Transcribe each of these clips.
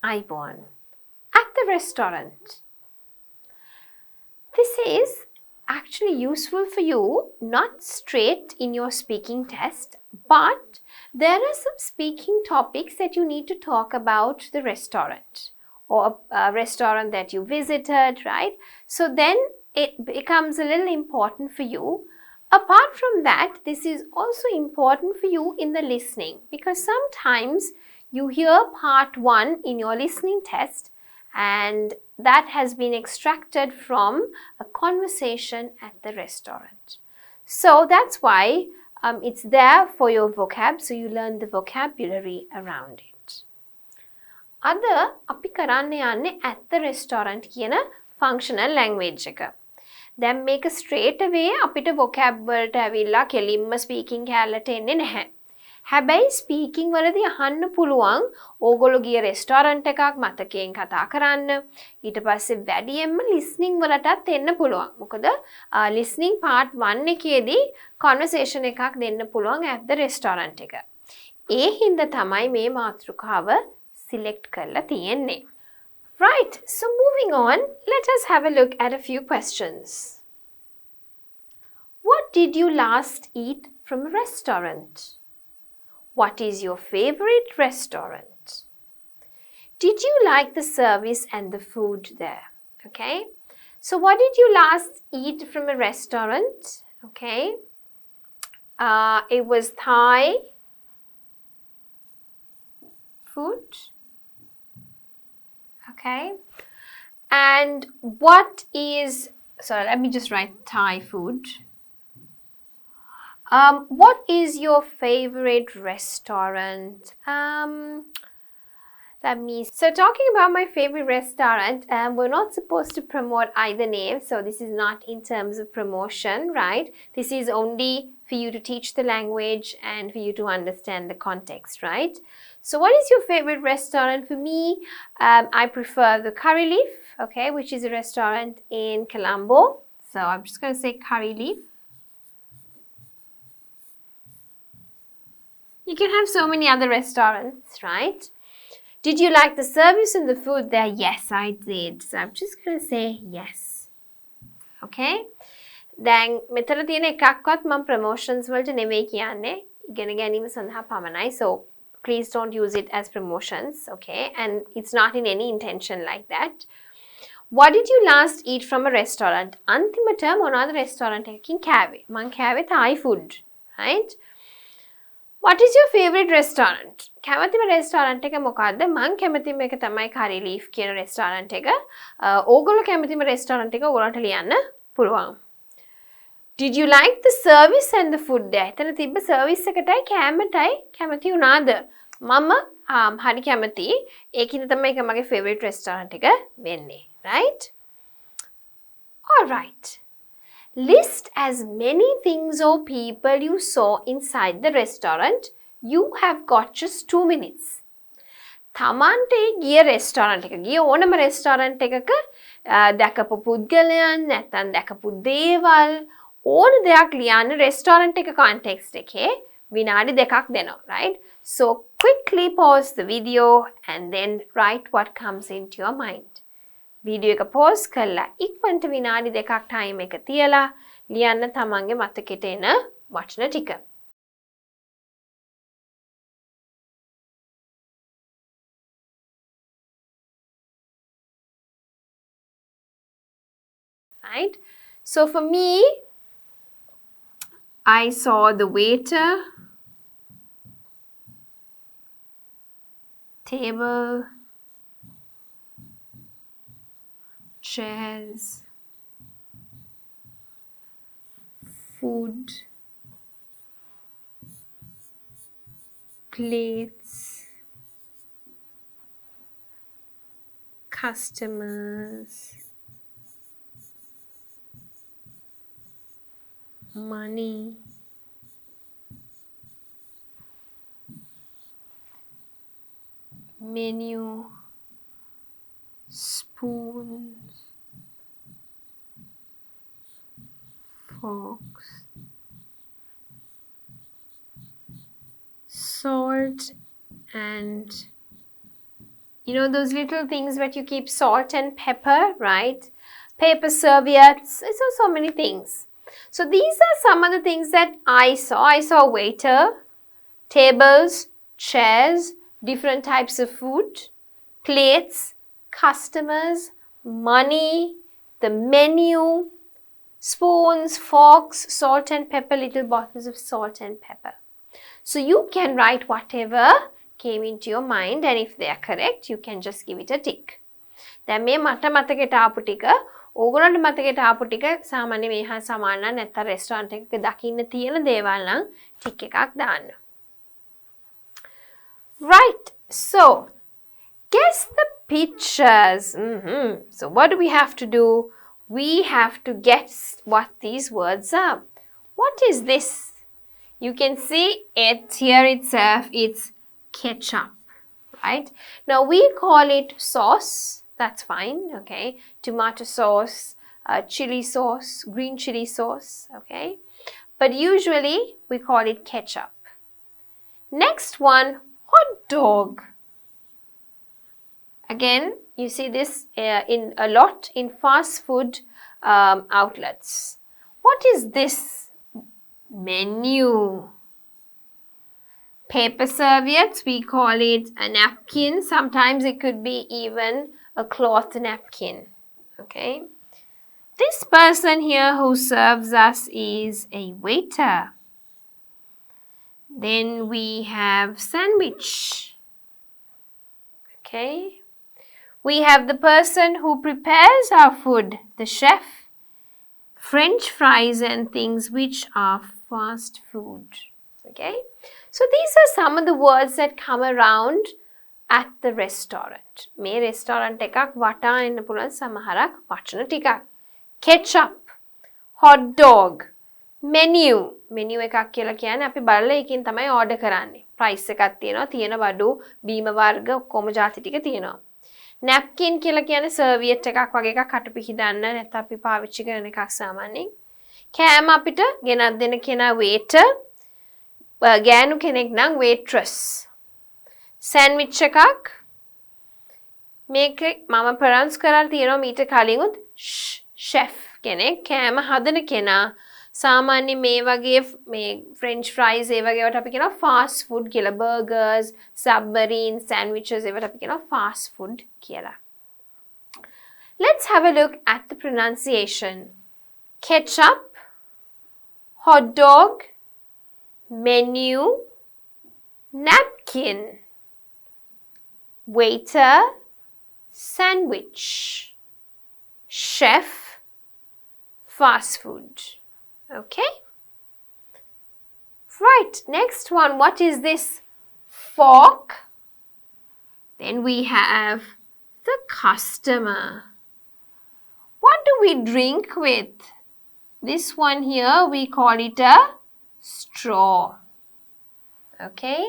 අයිබෝන්. At the restaurant. This is actually useful for you, not straight in your speaking test, but there are some speaking topics that you need to talk about the restaurant or a restaurant that you visited, right? So then it becomes a little important for you. Apart from that, this is also important for you in the listening, because sometimes you hear part 1 in your listening test and that has been extracted from a conversation at the restaurant. So that's why it's there for your vocab, so you learn the vocabulary around it. අද අපි කරන්න යන්නේ at the restaurant කියන functional language එක. දැන් මේක straight away අපිට vocab වලට ඇවිල්ලා කෙලින්ම speaking කැලලට එන්නේ නැහැ. හැබැයි ස්පීකිං වලදී අහන්න පුළුවන් ඕගොල්ලෝ ගිය රෙස්ටෝරන්ට් එකක් මතකයෙන් කතා කරන්න. ඊට පස්සේ වැඩියෙන්ම ලිස්නින් වලටත් එන්න පුළුවන්. මොකද ලිස්නින් part 1 එකේදී conversation එකක් දෙන්න පුළුවන් at the restaurant එක. ඒ හින්දා තමයි මේ මාතෘකාව select කරලා තියෙන්නේ. Right, so moving on, let us have a look at a few questions. What did you last eat from a restaurant? What is your favorite restaurant? Did you like the service and the food there? Okay. So what did you last eat from a restaurant? Okay. It was Thai food. Okay. And what is, sorry, let me just write Thai food. What is your favorite restaurant? So talking about my favorite restaurant, we're not supposed to promote either name. So this is not in terms of promotion, right? This is only for you to teach the language and for you to understand the context, right? So what is your favorite restaurant? For me, I prefer the Curry Leaf, okay, which is a restaurant in Colombo. So I'm just going to say Curry Leaf. You can have so many other restaurants, right? Did you like the service and the food there? Yes, I did. So I'm just going to say yes. Okay? දැන් මෙතන තියෙන එකක්වත් මම promotions වලට නෙවෙයි කියන්නේ. ඉගෙන ගැනීම සඳහා පමණයි. So please don't use it as promotions, okay? And it's not in any intention like that. What did you last eat from a restaurant? අන්තිමට මොනවාද restaurant එකකින් කෑවේ? මං කෑවේ Thai food, right? What is your favorite restaurant? කැමතිම restaurant එක මොකක්ද? මං කැමතිම එක තමයි Curry Leaf කියන restaurant එක. ඕගොල්ලෝ කැමතිම restaurant එක ඔයගොල්ලන්ට ලියන්න පුළුවන්. Did you like the service and the food there? එතන තිබ්බ service එකටයි කෑමටයි කැමති වුණාද? මම හරි කැමති. ඒකින්ද තමයි ඒක මගේ favorite restaurant එක වෙන්නේ, right? All right. List as many things or people you saw inside the restaurant. You have got just 2 minutes. තමන්ට ගිය restaurant එක ගිය ඕනම restaurant එකක දැකපු පුද්ගලයන් නැත්නම් දැකපු දේවල් ඕන දෙයක් ලියන්න restaurant එක context එකේ විනාඩි 2ක් දෙනවා, right? So quickly pause the video and then write what comes into your mind. Video එක pause කරලා ඉක්මනට විනාඩි 2ක් time එක තියලා ලියන්න තමන්ගේ මතකෙට එන වචන ටික. Right? So for me, I saw the waiter, table, chairs, food, plates, customers, money, menu, spoons, forks, salt and You know those little things that you keep salt and pepper, right? Paper serviettes, so many things. So these are some of the things that I saw. I saw waiter, tables, chairs, different types of food, plates, customers, money, the menu, spoons, forks, salt and pepper, little bottles of salt and pepper. So you can write whatever came into your mind, and if they are correct, you can just give it a tick. දැන් මේ මට මතකයට ආපු ටික ඕගොල්ලන්ට මතකයට ආපු ටික සාමාන්‍ය මේ හා සමාන නම් නැත්නම් රෙස්ටෝරන්ට් එකක දකින්න තියෙන දේවල් නම් ටික් එකක් දාන්න. Right. So, guess the pictures. So what do we have to do? We have to guess what these words are. What is this? You can see it here itself. It's ketchup, right? Now we call it sauce. That's fine, okay? Tomato sauce, chili sauce, green chili sauce, okay? But usually we call it ketchup. Next one, hot dog. Again, you see this in a lot in fast food outlets. What is this? Menu. Paper serviettes, we call it a napkin. Sometimes it could be even a cloth napkin. Okay. This person here who serves us is a waiter. Then we have sandwich. Okay. We have the person who prepares our food, the chef. French fries and things which are fast food. Okay. So these are some of the words that come around at the restaurant. මේ restaurant එකක් වටා එන්න පුළුවන් සමහරක් වචන ටිකක්. Ketchup, hot dog, menu. Menu එකක් කියලා කියන්නේ අපි බලලා ඒකෙන් තමයි order කරන්නේ. Price එකක් තියෙනවා, තියෙන බඩු, බීම වර්ග ඔක්කොම ಜಾති ටික තියෙනවා. Napkin කියලා කියන්නේ serviette එකක් වගේ එකක් කට පිහිදන්න නැත්නම් අපි පාවිච්චි කරන එකක් සාමාන්‍යයෙන්. කෑම අපිට ගෙනත් දෙන කෙනා waiter, ගෑනු කෙනෙක් නම් waitress. Sandwich එකක් මේක මම pronounce කරලා තියෙනවා මීට කලින් උත් chef කෙනෙක් කෑම හදන කෙනා සාමාන්‍ය මේ වගේ මේ French fries ඒ වගේ වට අපි කියනවා fast food කියලා burgers, submarine, sandwiches ඒවට අපි කියනවා fast food කියලා. Let's have a look at the pronunciation. Ketchup, hot dog, menu, napkin, waiter, sandwich, chef, fast food. Okay? Right, next one, what is this? Fork. Then we have the customer. What do we drink with? This one here, we call it a straw. Okay?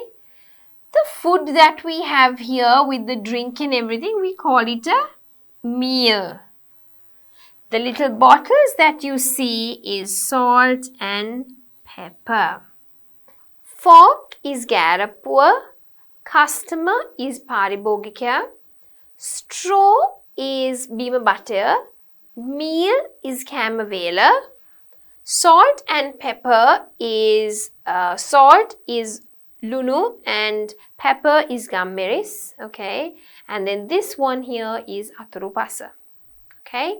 The food that we have here with the drink and everything, we call it a meal. The little bottles that you see is salt and pepper. Fork is garapuwa. Customer is paribogikya. Straw is bima butter. Meal is kamavela. Salt and pepper is salt is lunu and pepper is gammeris. Okay, and then this one here is aturupasa. Okay.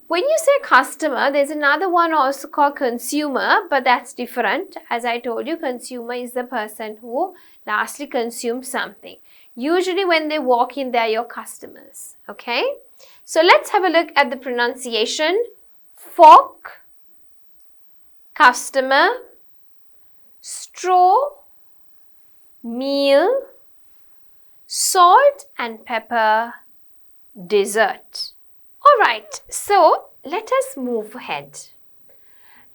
When you say customer, there's another one also called consumer, but that's different. As I told you, consumer is the person who lastly consumes something. Usually when they walk in, they're your customers. Okay? So let's have a look at the pronunciation. Fork, customer, straw, meal, salt and pepper, dessert. Alright, so let us move ahead.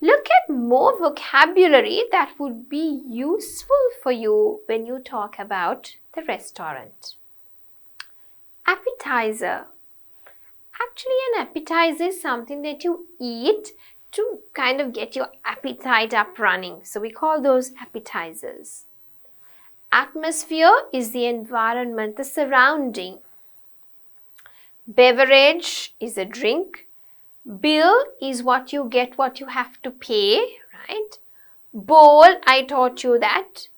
Look at more vocabulary that would be useful for you when you talk about the restaurant. Appetizer. Actually, an appetizer is something that you eat to kind of get your appetite up running. So we call those appetizers. Atmosphere is the environment, the surrounding. Beverage is a drink. Bill is what you get, what you have to pay, right? Bowl, I taught you that.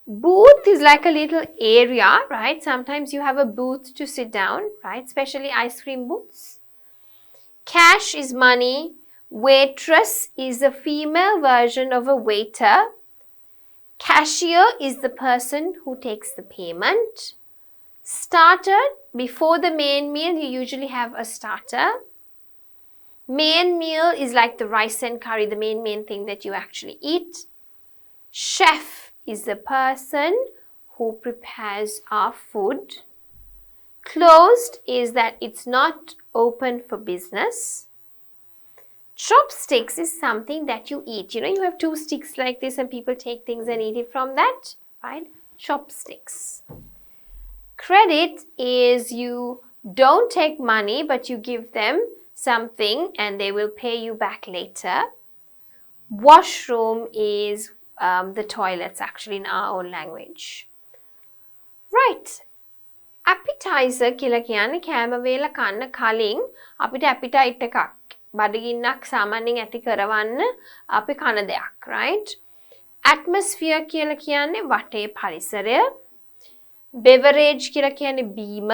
Booth is like a little area, right? Sometimes you have a booth to sit down, right? Especially ice cream booths. Cash is money. Waitress is the female version of a waiter. Cashier is the person who takes the payment. Starter, before the main meal, you usually have a starter. Main meal is like the rice and curry, the main thing that you actually eat. Chef is the person who prepares our food. Closed is that it's not open for business. Chopsticks is something that you eat. You know, you have two sticks like this and people take things and eat it from that, right? Chopsticks. Credit is you don't take money but you give them something and they will pay you back later. Washroom is the toilets actually in our own language. Right. Appetizer කියලා කියන්නේ කෑම වේල කන්න කලින් අපිට appetite එකක් බඩගින්නක් සාමාන්‍යයෙන් ඇති කරවන්න අපි කන දෙයක්, right? Atmosphere කියලා කියන්නේ වටේ පරිසරය. Beverage කියලා කියන්නේ බීම.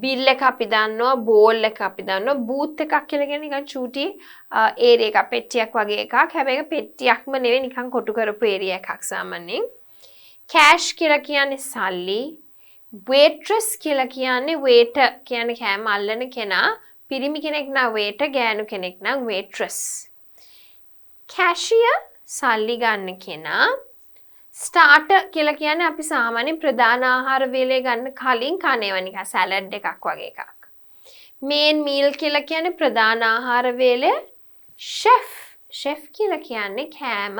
Bill එක අපි දන්නවා, bowl එක අපි දන්නවා, booth එකක් කියලා කියන්නේ නිකන් චූටි area එකක්, පෙට්ටියක් වගේ එකක්. හැබැයි ඒක පෙට්ටියක්ම නෙවෙයි, නිකන් කොටු කරපු area එකක් සාමාන්‍යයෙන්. Cash කියලා කියන්නේ සල්ලි. Waitress කියලා කියන්නේ waiter කියන්නේ කෑම අල්ලන කෙනා. පිරිමි කෙනෙක් නම් waiter, ගෑනු කෙනෙක් නම් waitress. Cashier සල්ලි ගන්න කෙනා. Starter කියලා කියන්නේ අපි සාමාන්‍යයෙන් ප්‍රධාන ආහාර වේලේ ගන්න කලින් කනේව නිකන් සලාඩ් එකක් වගේ එකක්. Main meal කියලා කියන්නේ ප්‍රධාන ආහාර වේලේ. Chef කියලා කියන්නේ කෑම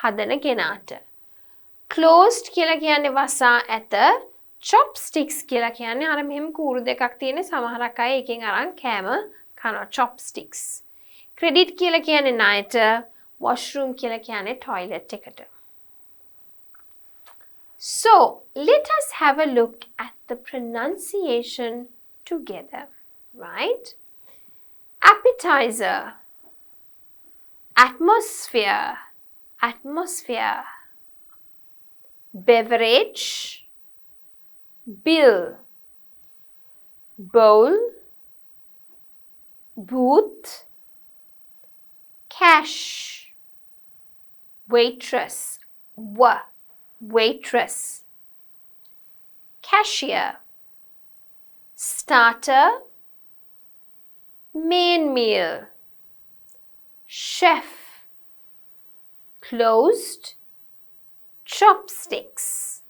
හදන කෙනාට. Closed කියලා කියන්නේ වසා ඇත. Chopsticks කියලා කියන්නේ අර මෙහෙම කූරු දෙකක් තියෙන සමහරක් අය එකෙන් අරන් කෑම කනවා. Chopsticks. Credit කියලා කියන්නේ ණයට. Washroom කියලා කියන්නේ toilet එකට. So, let us have a look at the pronunciation together, right? Appetizer, atmosphere, atmosphere. Beverage, bill, bowl, booth, cash, waitress, waitress, cashier, starter, main meal, chef, closed, chopsticks,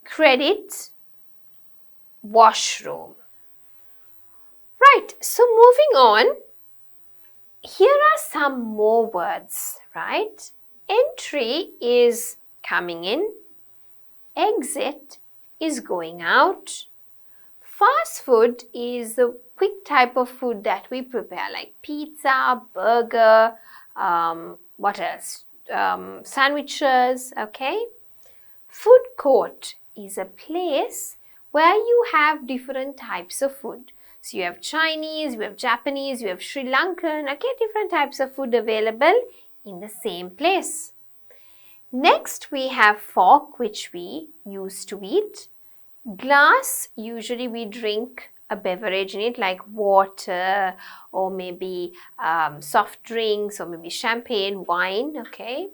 credit, washroom. Right, so moving on, here are some more words, right? Entry is coming in, exit is going out. Fast food is the quick type of food that we prepare, like pizza, burger, what else? Sandwiches, okay? Food court is a place where you have different types of food. So you have Chinese, you have Japanese, you have Sri Lankan, okay? Different types of food available in the same place. Next, we have fork, which we use to eat. Glass, usually we drink a beverage in it like water or maybe soft drinks or maybe champagne, wine, okay.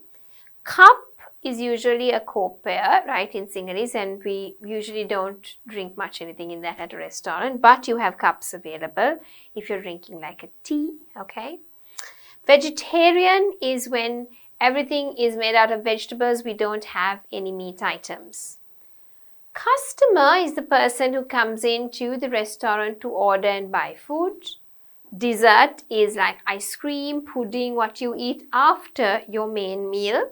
Cup is usually a copper, right, in Sinhalese, and we usually don't drink much anything in that at a restaurant, but you have cups available if you're drinking like a tea, okay. Vegetarian is when everything is made out of vegetables, we don't have any meat items. Customer is the person who comes into the restaurant to order and buy food. Dessert is like ice cream, pudding, what you eat after your main meal.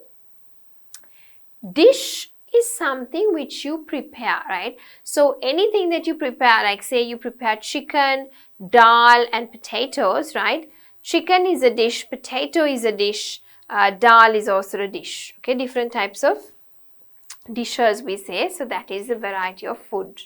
Dish is something which you prepare, right? So anything that you prepare, like say you prepare chicken, dal and potatoes, right? Chicken is a dish, potato is a dish, dal is also a dish, okay? Different types of dishes we say. So that is a variety of food.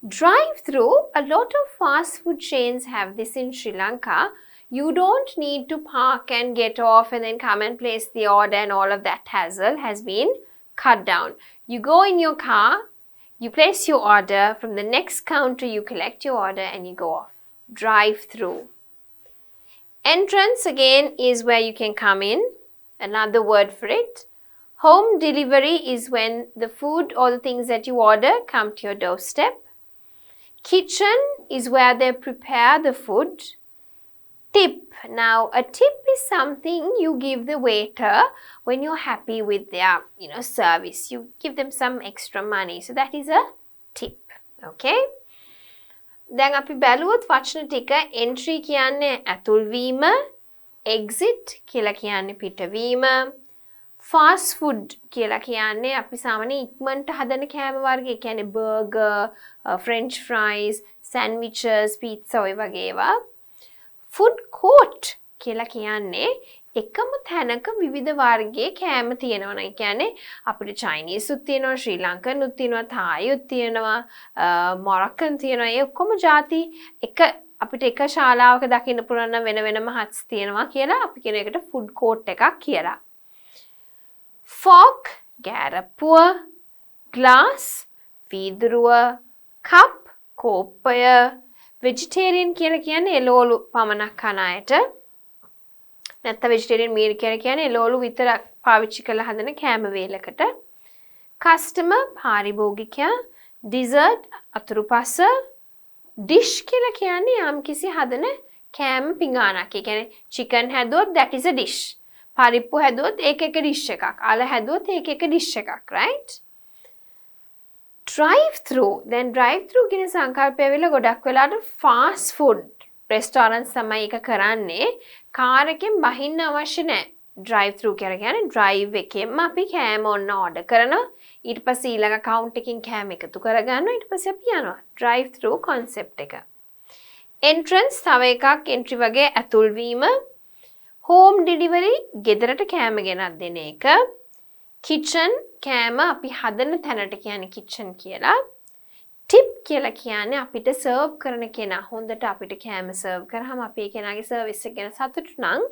Drive-through, a lot of fast food chains have this in Sri Lanka. You don't need to park and get off and then come and place the order, and all of that hassle has been cut down. You go in your car, you place your order, from the next counter you collect your order and you go off. Drive-through. Entrance again is where you can come in. Another word for it. Home delivery is when the food or the things that you order come to your doorstep. Kitchen is where they prepare the food. Tip. Now, a tip is something you give the waiter when you're happy with their, service. You give them some extra money. So that is a tip. Okay? දැන් අපි බැලුවොත් වචන ටික entry කියන්නේ ඇතුල් වීම, exit කියලා කියන්නේ පිටවීම, fast food කියලා කියන්නේ අපි සාමාන්‍ය ඉක්මනට හදන කෑම වර්ග, කියන්නේ burger, french fries, sandwiches, pizza ඔය වගේ ඒවා. Food court කියලා කියන්නේ එකම තැනක විවිධ වර්ගයේ කෑම තියෙනවා නේ. කියන්නේ අපිට Chinese උත් තියෙනවා, ශ්‍රී ලංකන් උත් තියෙනවා, Thai උත් තියෙනවා, Moroccan තියෙනවා. ඒ ඔක්කොම ಜಾති එක අපිට එක ශාලාවක දකින්න පුළුවන් නම් වෙන වෙනම huts තියෙනවා කියලා අපි කියන එකට food court එකක් කියලා. Fork ගෑරප්පුව, glass වීදුරුව, cup කෝප්පය, vegetarian කියලා කියන්නේ එළවලු පමණක් කන අයට. නැත්නම් vegetarian meal කියලා කියන්නේ එළවලු විතරක් පාවිච්චි කරලා හදන කෑම වේලකට. customer පාරිභෝගිකයා, dessert අතුරුපස, dish කියලා කියන්නේ යම්කිසි හදන කෑම පිඟානක්. ඒ කියන්නේ chicken හැදුවොත් that is a dish. පරිප්පු හැදුවොත් ඒක එක dish එකක්. අල හැදුවොත් ඒක එක dish එකක්, right? drive-through. දැන් drive-through කියන සංකල්පය වෙලා ගොඩක් වෙලාට fast food restaurants තමයි එක කරන්නේ. කාර් එකෙන් බහින්න අවශ්‍ය නැහැ. drive-through කියලා කියන්නේ drive එකෙන්ම අපි කෑම ඔන්න order කරනවා. ඊට පස්සේ ඊළඟ account එකකින් කෑම එකතු කරගන්නවා. ඊට පස්සේ අපි යනවා. drive-through concept එක. entrance තව එකක් entry වගේ ඇතුල් වීම. home delivery ගෙදරට කෑම ගෙනත් දෙන එක. kitchen කෑම අපි හදන තැනට කියන්නේ kitchen කියලා. tip කියලා කියන්නේ අපිට serve කරන කෙනා. හොඳට අපිට කෑම serve කරාම අපි ඒ කෙනාගේ service එක ගැන සතුටු නම්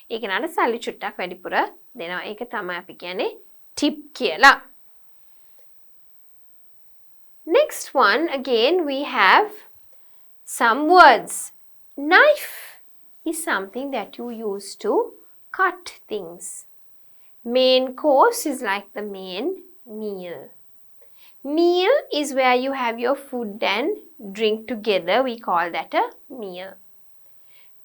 ඒ කෙනාට සල්ලි චුට්ටක් වැඩිපුර දෙනවා. ඒක තමයි අපි කියන්නේ tip කියලා. Next one, again we have some words. Knife is something that you use to cut things. Main course is like the main meal. Meal is where you have your food and drink together. We call that a meal.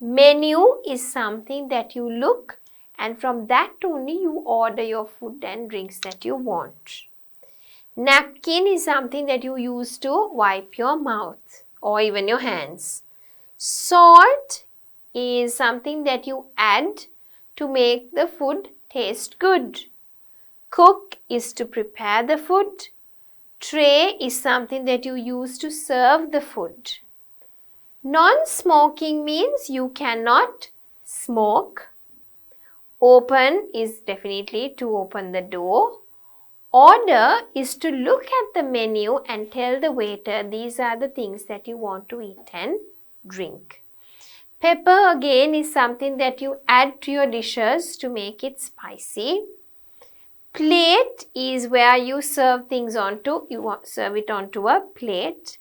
Menu is something that you look and from that only you order your food and drinks that you want. Napkin is something that you use to wipe your mouth or even your hands. Salt is something that you add to make the food taste good. Cook is to prepare the food. Tray is something that you use to serve the food. Non-smoking means you cannot smoke. Open is definitely to open the door. Order is to look at the menu and tell the waiter these are the things that you want to eat and drink. Pepper again is something that you add to your dishes to make it spicy. Plate is where you serve things onto, serve it onto a plate.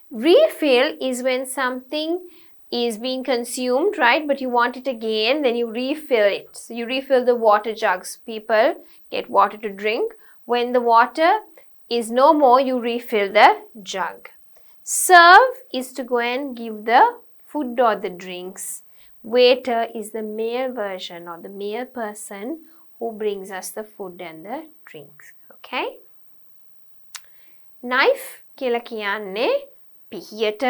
Refill is when something is being consumed, right? But you want it again, then you refill it. So you refill the water jugs. People get water to drink. When the water is no more, you refill the jug. Serve is to go and give the food or the drinks. Waiter is the male version or the male person who brings us the food and the drinks. Okay? Knife කියලා කියන්නේ පිහියට.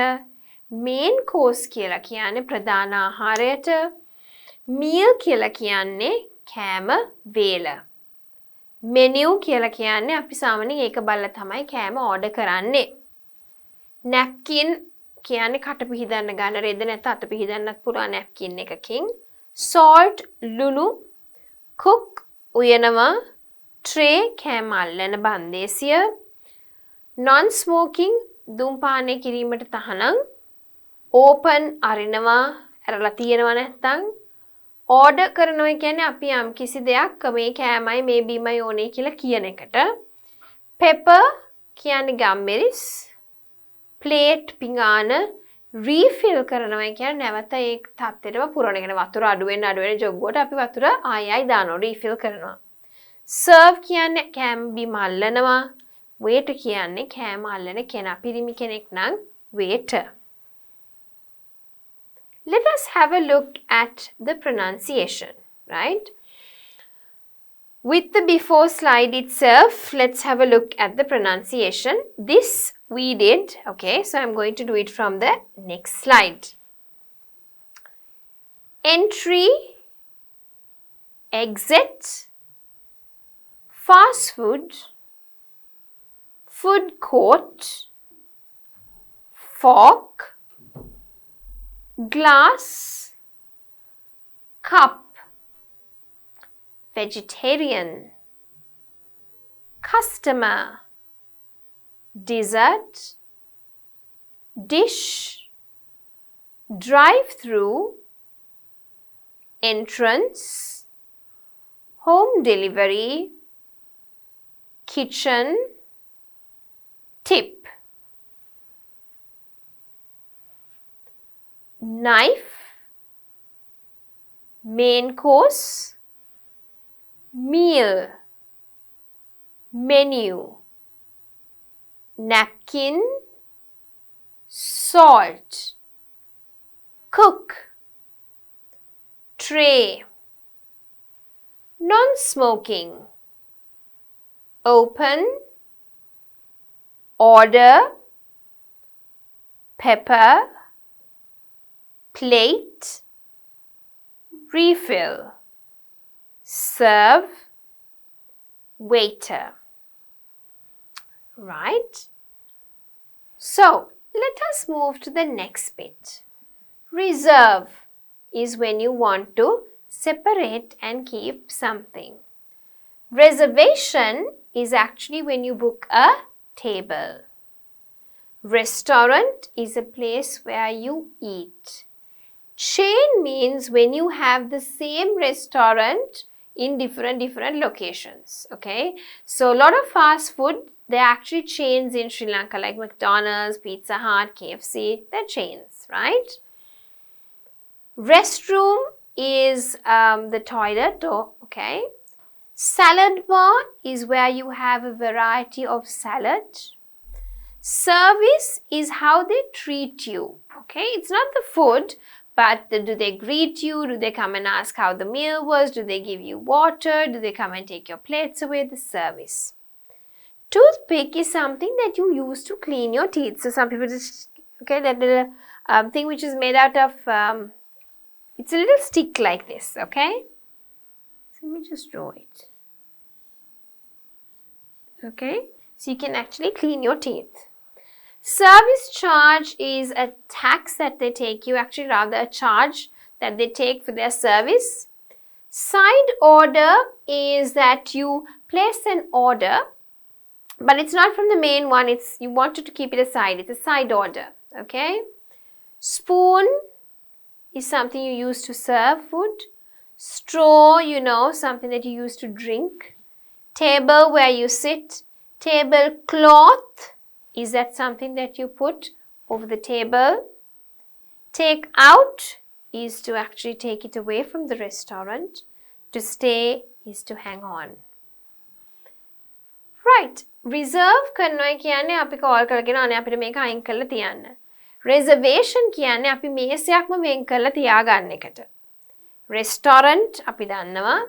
Main course කියලා කියන්නේ ප්‍රධාන ආහාරයට. Meal කියලා කියන්නේ කෑම වේල. Menu කියලා කියන්නේ අපි සාමාන්‍යයෙන් ඒක බලලා තමයි කෑම order කරන්නේ. Napkin කියන්නේ කට පිහිදන්න ගන්න රෙද්ද නැත්නම් අත පිහිදන්නත් පුළුවන් napkin එකකින්. Salt ලුණු. Cook උයනවා. tray කෑම අල්ලන බන්දේසිය. non smoking දුම්පානය කිරීමට තහනම්. open අරිනවා ඇරලා තියෙනවා නැත්තම්. order කරනවා කියන්නේ අපි යම් කිසි දෙයක් මේ කෑමයි මේ බීමයි ඕනේ කියලා කියන එකට. pepper කියන්නේ ගම්මිරිස්. plate පිඟාන refill කරනවා කියන්නේ නැවත ඒ තත්ත්වෙටම පුරවන. කියන්නේ වතුර අඩු වෙන ජොග්ගුවට අපි වතුර ආයෙයි දානවා refill කරනවා. serve කියන්නේ කෑම බීම අල්ලනවා. waiter කියන්නේ කෑම අල්ලන කෙනා. පිරිමි කෙනෙක් නම් waiter. Let us have a look at the pronunciation, right? With the before slide itself, let's have a look at the pronunciation. This we did, okay, so I'm going to do it from the next slide. Entry, exit, fast food, food court, fork, glass, cup, vegetarian, customer, dessert, dish, drive-through, entrance, home delivery, kitchen, tip. Knife, main course, meal, menu, napkin, salt, cook, tray, non-smoking, open, order, pepper, plate, refill, serve, waiter. Right? So, let us move to the next bit. Reserve is when you want to separate and keep something. Reservation is actually when you book a table. Restaurant is a place where you eat. Chain means when you have the same restaurant in different locations. Okay, so a lot of fast food, they're actually chains in Sri Lanka like McDonald's, Pizza Hut, KFC. They're chains, right? Restroom is the toilet. Okay, salad bar is where you have a variety of salad. Service is how they treat you. Okay, it's not the food. But do they greet you? Do they come and ask how the meal was? Do they give you water? Do they come and take your plates away? The service. Toothpick is something that you use to clean your teeth. So some people just, okay, that little thing which is made out of, it's a little stick like this, okay? So let me just draw it. Okay, so you can actually clean your teeth. Service charge is a tax that they take you, actually rather a charge that they take for their service. Side order is that you place an order, but it's not from the main one, it's you wanted to keep it aside, it's a side order, okay? Spoon is something you use to serve food. Straw, you know, something that you use to drink. Table where you sit. Tablecloth, is that something that you put over the table? Take out is to actually take it away from the restaurant. To stay is to hang on. Right. Reserve කරනවා කියන්නේ අපි call කරගෙන අනේ අපිට මේක අයින් කරලා තියන්න. Reservation කියන්නේ අපි මේසයක්ම වෙන් කරලා තියාගන්න එකට. Restaurant අපි දන්නවා.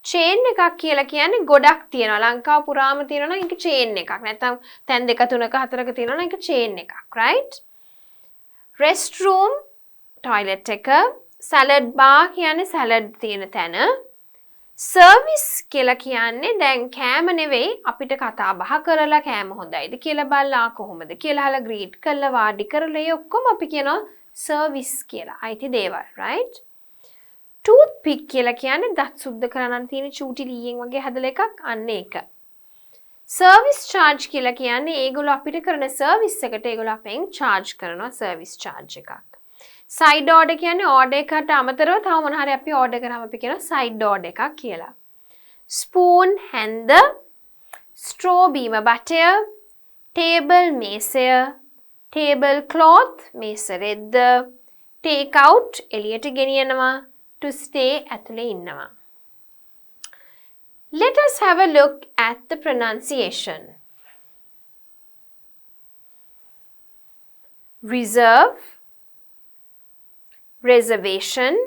Chain එකක් කියලා කියන්නේ ගොඩක් තියෙනවා. ලංකාව පුරාම තියෙනවා නම් ඒක chain එකක්. නැත්නම් තැන් දෙක තුනක හතරක තියෙනවා නම් ඒක chain එකක්, right? Restroom, toilet එක. Salad bar කියන්නේ salad තියෙන තැන. Service කියලා කියන්නේ දැන් කෑම නෙවෙයි අපිට කතා බහ කරලා කෑම හොඳයිද කියලා බලලා කොහොමද කියලා අහලා greet කරලා වාඩි කරලා ඒ ඔක්කොම අපි කියනවා service කියලා. අයිති දේවල්, right? Toothpick pick කියලා කියන්නේ දත් සුද්ධ කරන්න තියෙන චූටි ලීයෙන් වගේ හදලා එකක් අන්න ඒක. Service charge කියලා කියන්නේ ඒගොල්ලෝ අපිට කරන සර්විස් එකට ඒගොල්ලෝ අපෙන් charge කරනවා service charge එකක්. Side order කියන්නේ order එකට අමතරව තව මොන හරි අපි order කරාම අපි කියනවා side order එකක් කියලා. Spoon හැන්ද, straw බීම බටය, table මේසය, table cloth මේස රෙද්ද, take out එළියට ගෙනියනවා, to stay ඇතුලේ ඉන්නවා. Let us have a look at the pronunciation. Reserve, reservation,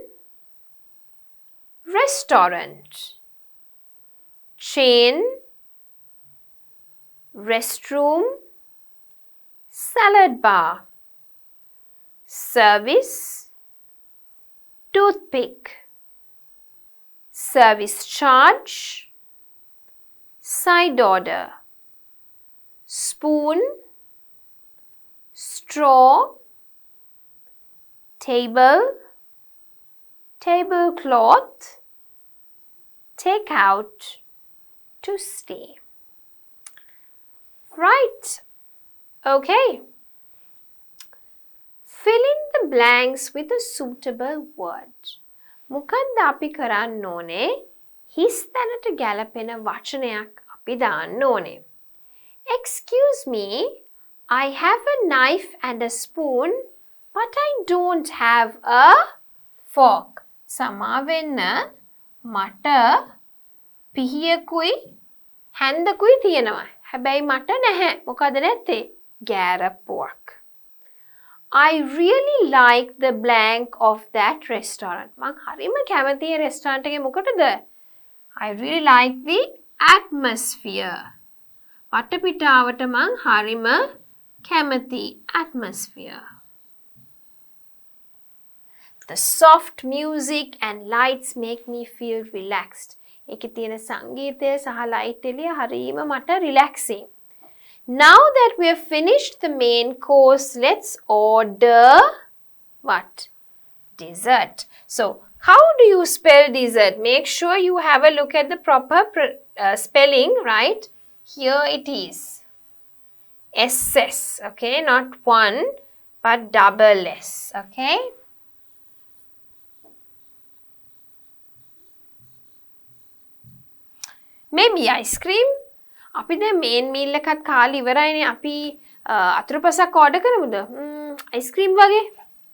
restaurant, chain, restroom, salad bar, service, toothpick, service charge, side order, spoon, straw, table, tablecloth, take out, to stay. Right. Okay. Fill in the blanks with a suitable word. මොකක්ද අපි කරන්න ඕනේ? හිස් තැනට ගැලපෙන වචනයක් අපි දාන්න ඕනේ. Excuse me, I have a knife and a spoon, but I don't have a fork. සමා වෙන්න මට පිහියකුයි හැන්දකුයි තියෙනවා. හැබැයි මට නැහැ. මොකද නැත්තේ? ගෑරප්පුවක්. I really like the blank of that restaurant. මං හරිම කැමතියි restaurant එකේ මොකටද? I really like the atmosphere. වටපිටාවට මං හරිම කැමති atmosphere. The soft music and lights make me feel relaxed. ඒකේ තියෙන සංගීතය සහ light එළිය හරිම මට relaxing. Now that we have finished the main course, let's order what? Dessert. So, how do you spell dessert? Make sure you have a look at the proper spelling, right? Here it is. SS, okay? Not one, but double S, okay? Maybe ice cream. අපි දැන් මේන් meal එකත් කාලා ඉවරයිනේ. අපි අතුරුපසක් order කරමුද? ice-cream වගේ.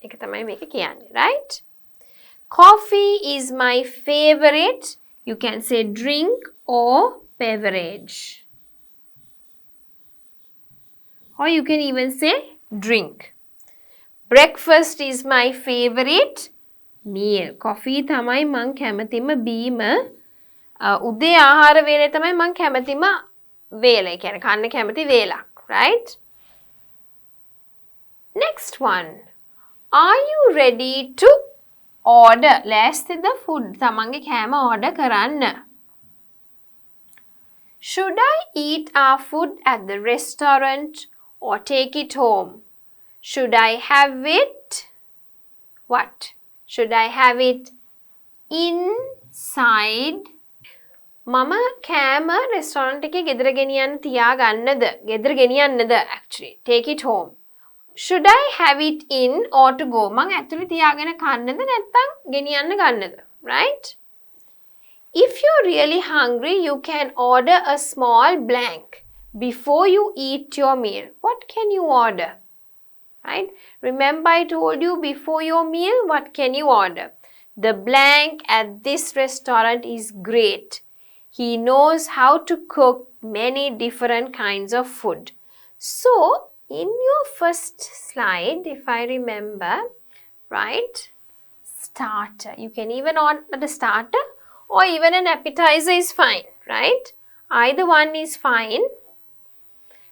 ඒක තමයි මේක කියන්නේ, right? Coffee is my favorite. You can say drink or beverage. Or you can even say drink. Breakfast is my favorite meal. Coffee තමයි මං කැමතිම බීම. උදේ ආහාර වේලේ තමයි මං කැමතිම වේල. ඒ කියන්නේ කන්න කැමති වේලක්, right? Next one. Are you ready to order? ලෑස්තිද food තමන්ගේ කෑම order කරන්න? Should I eat our food at the restaurant or take it home? Should I have it? What? Should I have it inside? මම කෑම restaurant එකේ ගෙදර ගෙනියන්න තියාගන්නද? ගෙදර ගෙනියන්නද actually. Take it home. Should I have it in or to go? මං ඇතුලේ තියාගෙන කන්නද නැත්නම් ගෙනියන්න ගන්නද? Right? If you're really hungry, you can order a small blank before you eat your meal. What can you order? Right? Remember I told you before your meal, what can you order? The blank at this restaurant is great. He knows how to cook many different kinds of food. So, in your first slide, if I remember, right, starter. You can even order the starter or even an appetizer is fine, right? Either one is fine.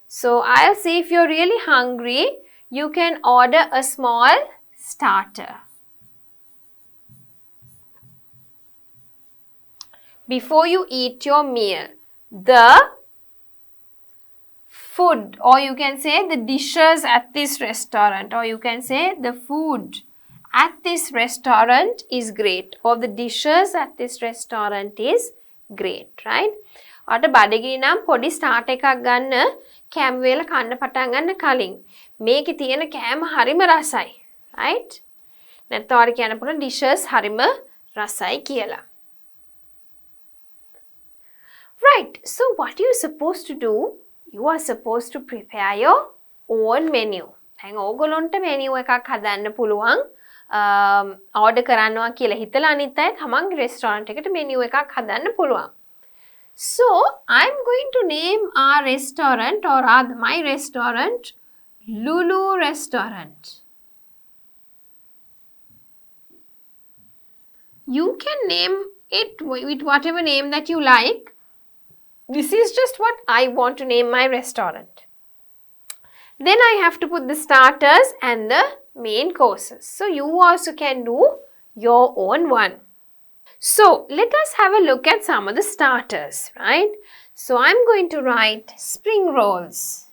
So, I'll say if you're really hungry, you can order a small starter. Before you eat your meal, the food, or you can say the dishes at this restaurant, or you can say the food at this restaurant is great, or the dishes at this restaurant is great, right? ඔයාට බඩගිනි නම් පොඩි start එකක් ගන්න කෑම වේල කන්න පටන් ගන්න කලින්. මේකේ තියෙන කෑම හරිම රසයි, right? නැත්නම් ඔයාට කියන්න පුළුවන් dishes හරිම රසයි කියලා. Right, so what you supposed to do? You are supposed to prepare your own menu. දැන් ඕගොල්ලන්ට menu එකක් හදන්න පුළුවන්. order කරනවා කියලා හිතලා අනිත් අය තමන්ගේ restaurant එකට menu එකක් හදන්න පුළුවන්. So, I'm going to name our restaurant or my restaurant Lulu Restaurant. You can name it with whatever name that you like. This is just what I want to name my restaurant. Then I have to put the starters and the main courses. So you also can do your own one. So let us have a look at some of the starters, right? So I'm going to write spring rolls.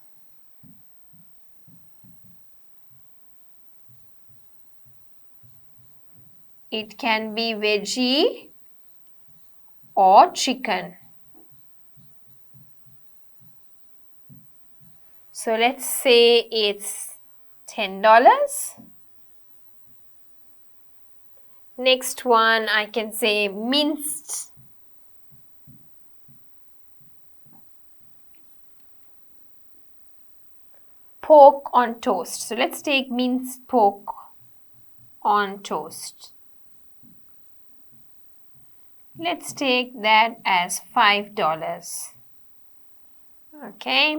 It can be veggie or chicken. So let's say it's $10. Next one I can say minced pork on toast. So let's take minced pork on toast. Let's take that as $5. Okay.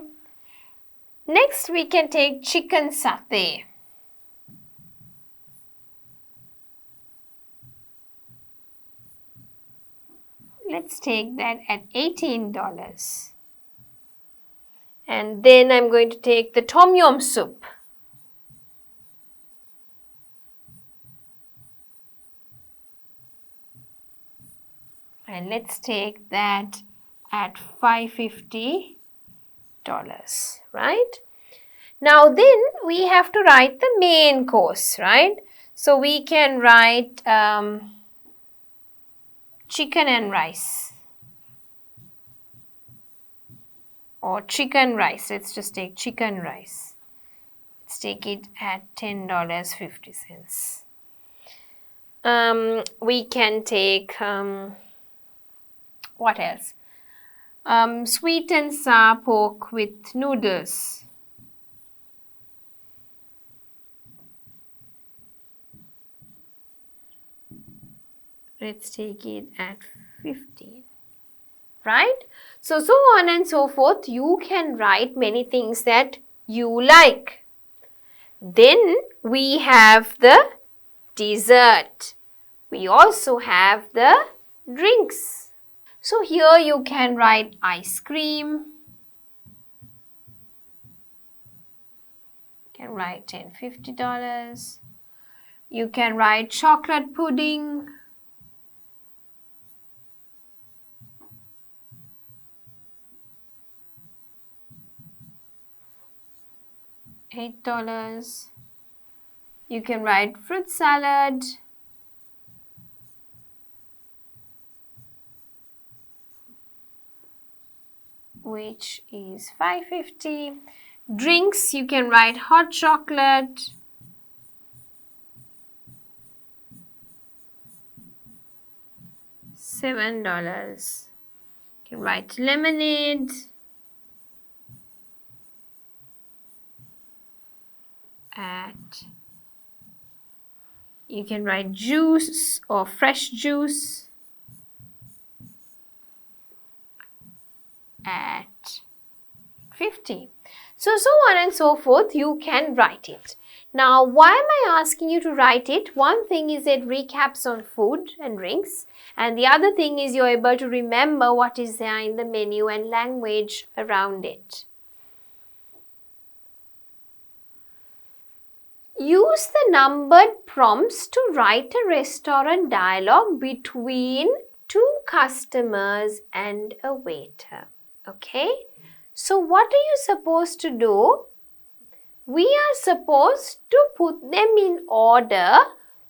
Next we can take chicken satay. Let's take that at $18. And then I'm going to take the tom yum soup. And let's take that at $550. Right? Now then we have to write the main course, right? So we can write chicken and rice or chicken rice. Let's just take chicken rice. Let's take it at $10.50. We can take what else? Sweet and sour pork with noodles. Let's take it at 15. Right? So on and so forth. You can write many things that you like. Then we have the dessert. We also have the drinks. So here you can write ice cream. You can write $10-50. You can write chocolate pudding. $8. You can write fruit salad. Which is $5.50. Drinks, you can write hot chocolate. $7. You can write lemonade. You can write juice or fresh juice at 50. So on and so forth, you can write it. Now, why am I asking you to write it? One thing is it recaps on food and drinks, and the other thing is you're able to remember what is there in the menu and language around it. Use the numbered prompts to write a restaurant dialogue between two customers and a waiter. Okay? So what are you supposed to do? We are supposed to put them in order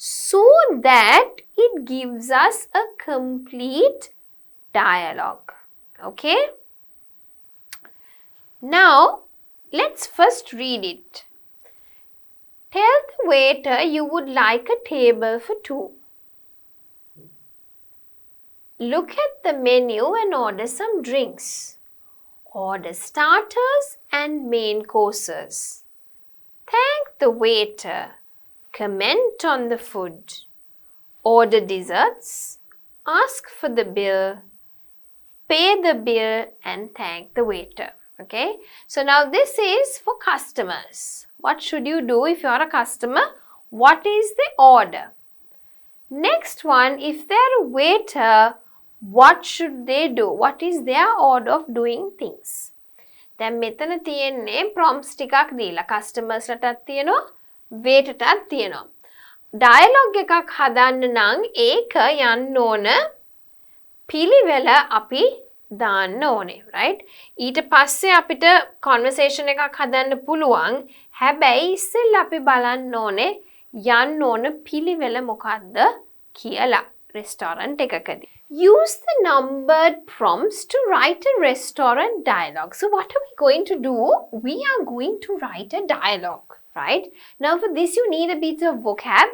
so that it gives us a complete dialogue. Okay? Now, let's first read it. Tell the waiter you would like a table for 2. Look at the menu and order some drinks. Order starters and main courses. Thank the waiter. Comment on the food. Order desserts. Ask for the bill. Pay the bill and thank the waiter. Okay, so now this is for customers. What should you do if you are a customer? What is the order? Next one, if they are a waiter, what should they do? What is their order of doing things? දැන් මෙතන තියෙන්නේ prompts ටිකක් දීලා customers ලටත් තියෙනවා waiter ටත් තියෙනවා. Dialogue එකක් හදන්න නම් ඒක යන්න ඕන පිළිවෙල අපි දාන්න ඕනේ, right? ඊට පස්සේ අපිට conversation එකක් හදන්න පුළුවන්. හැබැයි ඉස්සෙල්ලා අපි බලන්න ඕනේ යන්න ඕන පිළිවෙල මොකක්ද කියලා restaurant එකකදී. Use the numbered prompts to write a restaurant dialogue. So what are we going to do? We are going to write a dialogue, right? Now for this you need a bit of vocab.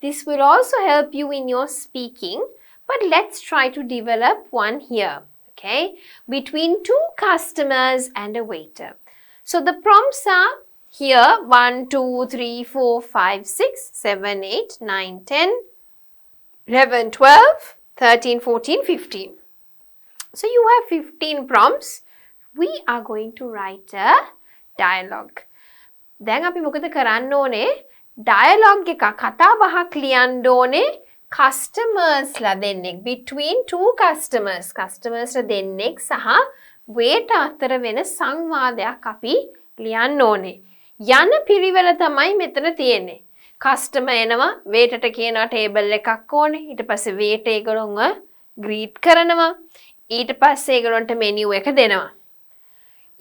This will also help you in your speaking. But let's try to develop one here, okay? Between 2 customers and a waiter. So the prompts are here 1, 2, 3, 4, 5, 6, 7, 8, 9, 10, 11, 12, 13, 14, 15. So you have 15 prompts. We are going to write a dialogue. දැන් අපි මොකද කරන්න ඕනේ? Dialogue එක කතා බහක් ලියන්න ඕනේ customers ලා දෙන්නෙක්. Between 2 customers. Customers ලා දෙන්නෙක් සහ waiter අතර වෙන සංවාදයක් අපි ලියන්න ඕනේ. යන පිළිවෙල තමයි මෙතන තියෙන්නේ. Customer එනවා, waiter ට කියනවා table එකක් ඕනේ. ඊට පස්සේ waiter ඒගොල්ලොන්ව greet කරනවා. ඊට පස්සේ ඒගොල්ලන්ට menu එක දෙනවා.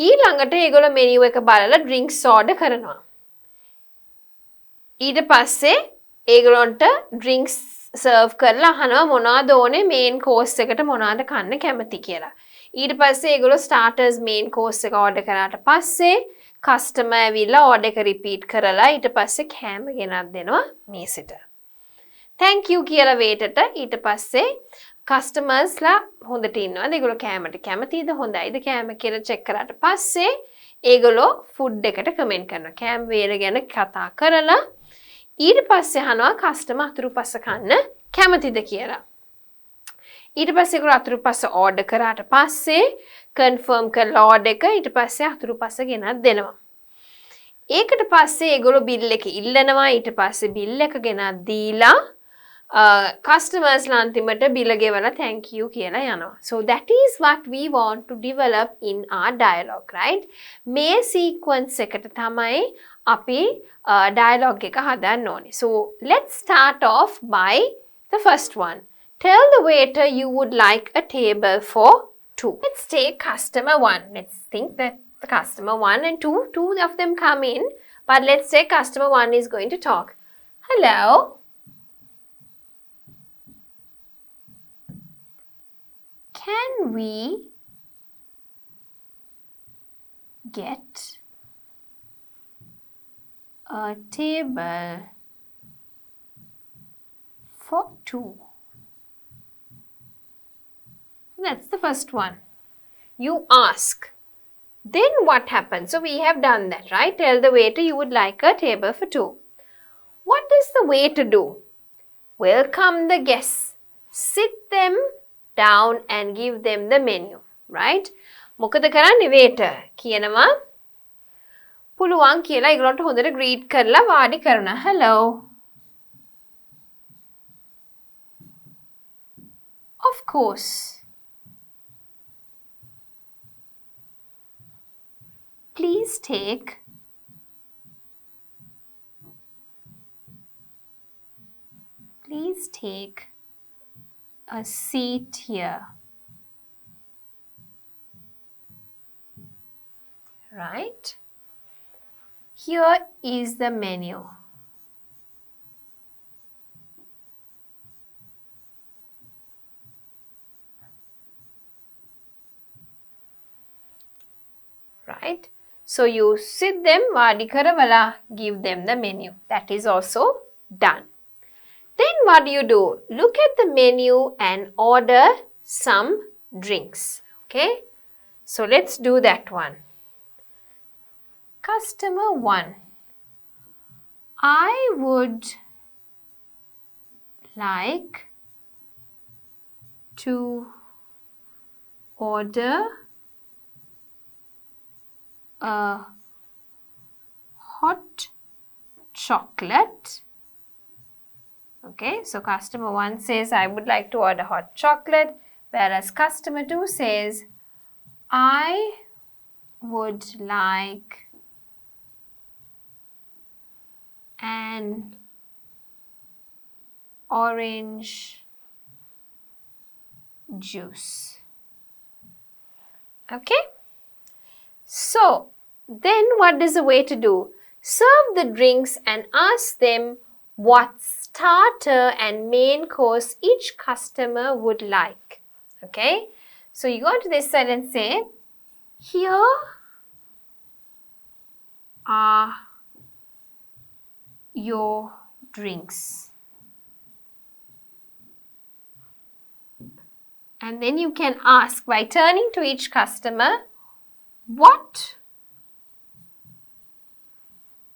ඊළඟට ඒගොල්ලෝ menu එක බලලා drinks order කරනවා. ඊට පස්සේ ඒගොල්ලන්ට drinks serve කරලා අහනවා මොනවද ඕනේ main course එකට මොනවද කන්න කැමති කියලා. ඊට පස්සේ ඒගොල්ලෝ starters main course එක order කරාට පස්සේ customer ඇවිල්ලා order එක repeat කරලා ඊට පස්සේ කෑම ගෙනත් දෙනවා මේසෙට. Thank you කියලා waiter ට ඊට පස්සේ customers ලා හොඳට ඉන්නවාද ඒගොල්ලෝ කෑමට කැමතිද හොඳයිද කෑම කියලා check කරාට පස්සේ ඒගොල්ලෝ food එකට comment කරනවා. කෑම වේල ගැන කතා කරලා ඊට පස්සේ අහනවා customer අතුරුපස කන්න කැමතිද කියලා. ඊට පස්සේ ඒගොල්ලෝ අතුරුපස order කරාට පස්සේ confirm කරලා order එක ඊට පස්සේ අතුරුපස ගෙනත් දෙනවා. ඒකට පස්සේ ඒගොල්ලෝ bill එක ඉල්ලනවා ඊට පස්සේ bill එක ගෙනත් දීලා customers ලා අන්තිමට bill ගෙවලා thank you කියලා යනවා. So that is what we want to develop in our dialogue, right? මේ sequence එකට තමයි අපි dialogue එක හදන්න ඕනේ. So let's start off by the first one. Tell the waiter you would like a table for 2. Let's take customer 1. Let's think that the customer 1 and 2 of them come in. But let's say customer 1 is going to talk. Hello. Can we get a table for 2? That's the first one. You ask. Then what happens? So we have done that, right? Tell the waiter you would like a table for 2. What does the waiter do? Welcome the guests. Sit them down and give them the menu, right? මොකද කරන්නේ waiter කියනවා පුළුවන් කියලා ඒගොල්ලන්ට හොඳට greet කරලා වාඩි කරනවා. Hello. Of course. Please take a seat here. Right? Here is the menu. right? So you sit them, wadi karawala, give them the menu. That is also done. Then what do? Look at the menu and order some drinks. Okay? So let's do that one. Customer 1. I would like to order a hot chocolate. Okay, so customer 1 says, I would like to order hot chocolate, whereas customer 2 says, I would like an orange juice. Okay? So, then what is the way to do? Serve the drinks and ask them what starter and main course each customer would like. Okay? So, you go to this side and say, here are your drinks. And then you can ask by turning to each customer, what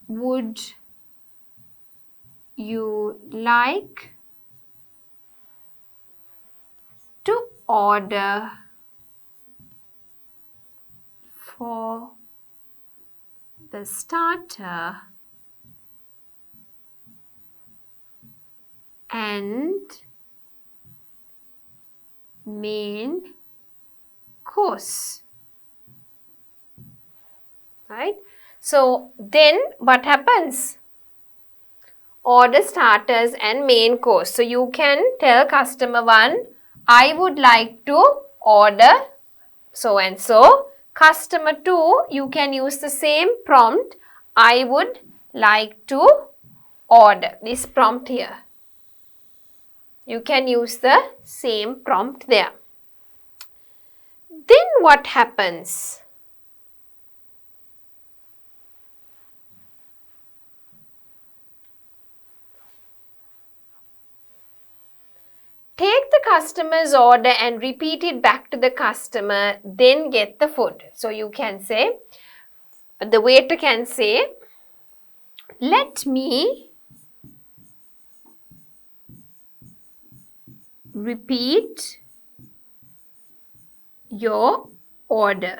would you like to order for the starter and main course? Right? So then what happens? Order starters and main course. So you can tell customer 1, I would like to order so and so. Customer 2, you can use the same prompt. I would like to order. This prompt here. You can use the same prompt there. Then what happens? Take the customer's order and repeat it back to the customer, then get the food. So you can say, the waiter can say, let me repeat your order.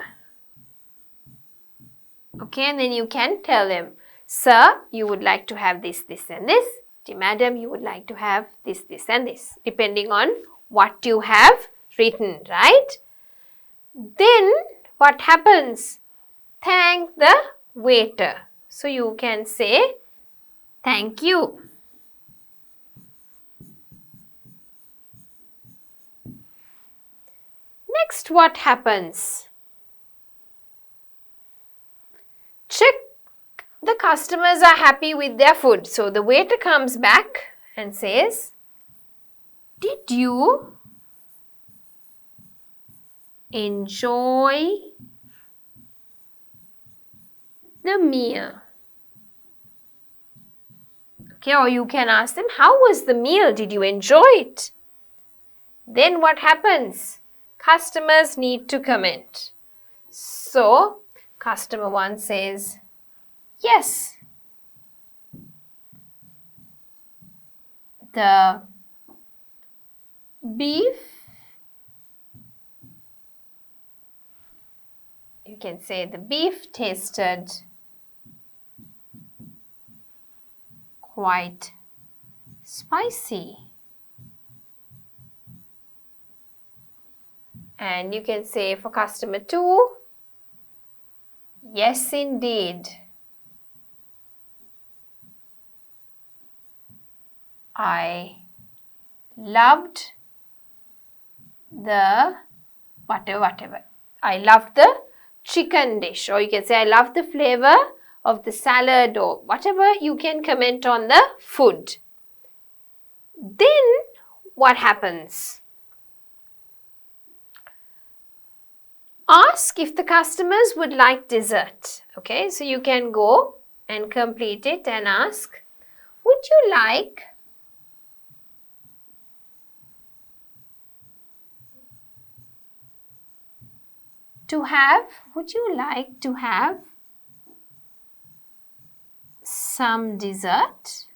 Okay, and then you can tell them, sir, you would like to have this, this and this. Madam, you would like to have this, this and this, depending on what you have written, right? Then what happens? Thank the waiter. So you can say, thank you. Next, what happens? Check the customers are happy with their food. So the waiter comes back and says, did you enjoy the meal? Okay, or you can ask them, how was the meal? Did you enjoy it? Then what happens? Customers need to comment. So customer 1 says, yes, the beef, you can say the beef tasted quite spicy. And you can say for customer 2, yes indeed, I loved the whatever. I loved the chicken dish, or you can say I love the flavor of the salad, or whatever you can comment on the food. Then what happens? ask if the customers would like dessert. Okay, so you can go and complete it and ask, would you like to have some dessert?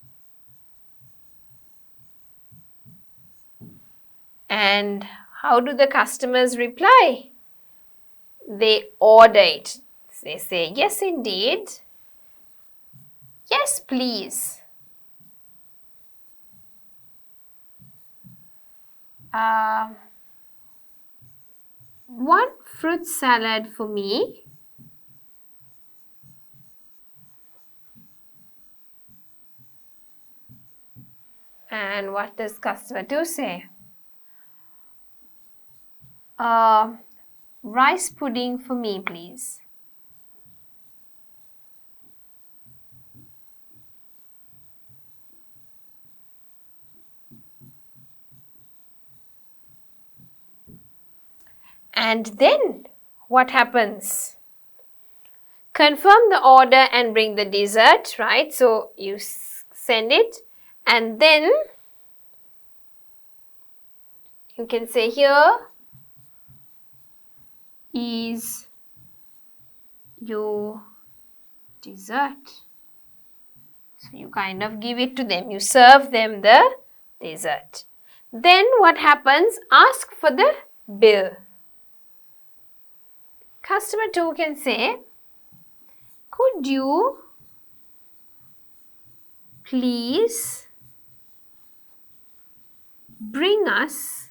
And how do the customers reply? They order it. They say, yes, indeed. Yes, please. One fruit salad for me. And what does customer 2 say? Rice pudding for me, please. And then what happens? Confirm the order and bring the dessert, right? So you send it, and then you can say, here is your dessert. So you kind of give it to them. You serve them the dessert. Then what happens? Ask for the bill. Customer 2 can say, could you please bring us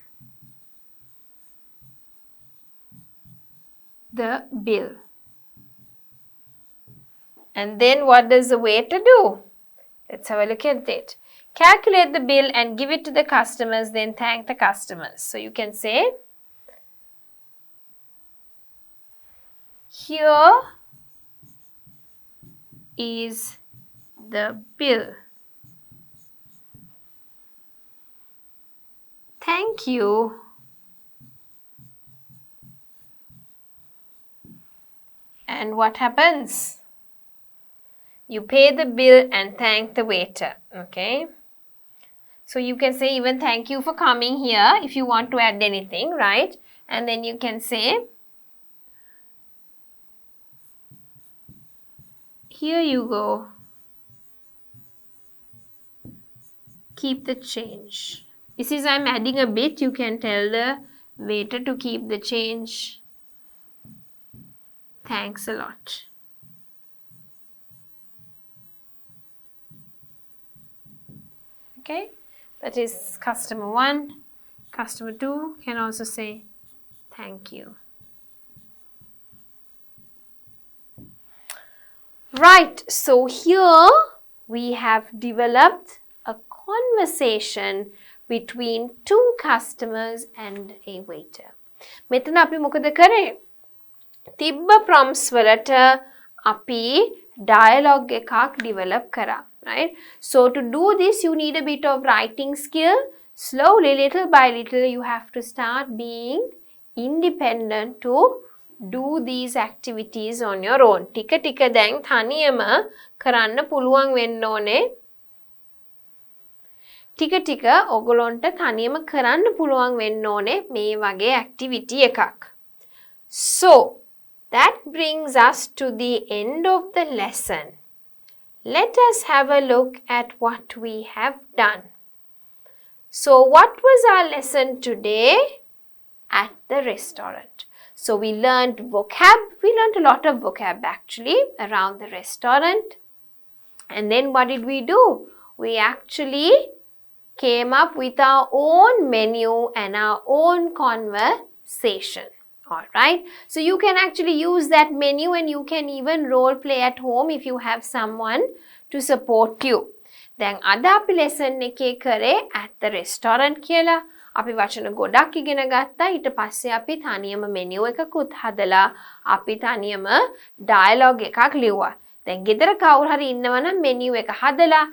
the bill? And then what does the waiter do? Let's have a look at it. Calculate the bill and give it to the customers, then thank the customers. So you can say, here is the bill. Thank you. And what happens? You pay the bill and thank the waiter. Okay. So you can say even thank you for coming here if you want to add anything, right? And then you can say, here you go. Keep the change. This is I'm adding a bit. You can tell the waiter to keep the change. Thanks a lot. Okay, that is customer 1. Customer 2 can also say thank you. Right, so here we have developed a conversation between 2 customers and a waiter. මෙතන අපි මොකද කරේ? තිබ්බ prompts වලට අපි dialogue එකක් develop කරා, right? So to do this you need a bit of writing skill. Slowly, little by little, you have to start being independent to do these activities on your own. ටික ටික දැන් තනියම කරන්න පුළුවන් වෙන්න ඕනේ. ටික ටික ඔයගොල්ලන්ට තනියම කරන්න පුළුවන් වෙන්න ඕනේ මේ වගේ activity එකක්. So, that brings us to the end of the lesson. Let us have a look at what we have done. So, what was our lesson today at the restaurant? So, we learned vocab. We learned a lot of vocab actually around the restaurant. And then what did we do? We actually came up with our own menu and our own conversation. Alright, so you can actually use that menu and you can even role play at home if you have someone to support you. දැන් අද අපි lesson එකේ කරේ at the restaurant කියලා. අපි වචන ගොඩක් ඉගෙන ගත්තා. ඊට පස්සේ අපි තනියම menu එකකුත් හදලා අපි තනියම dialogue එකක් ලිව්වා. දැන් ගෙදර කවුරු හරි ඉන්නවනම් menu එක හදලා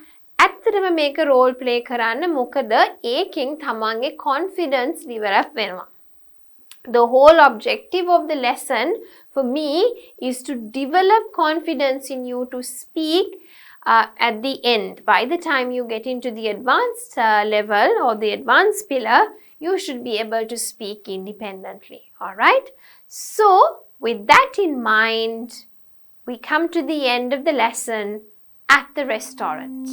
ඇත්තටම මේක role play කරන්න මොකද ඒකෙන් තමන්ගේ confidence develop වෙනවා. The whole objective of the lesson for me is to develop confidence in you to speak at the end. By the time you get into the advanced level or the advanced pillar, you should be able to speak independently. Alright? So, with that in mind, we come to the end of the lesson at the restaurant.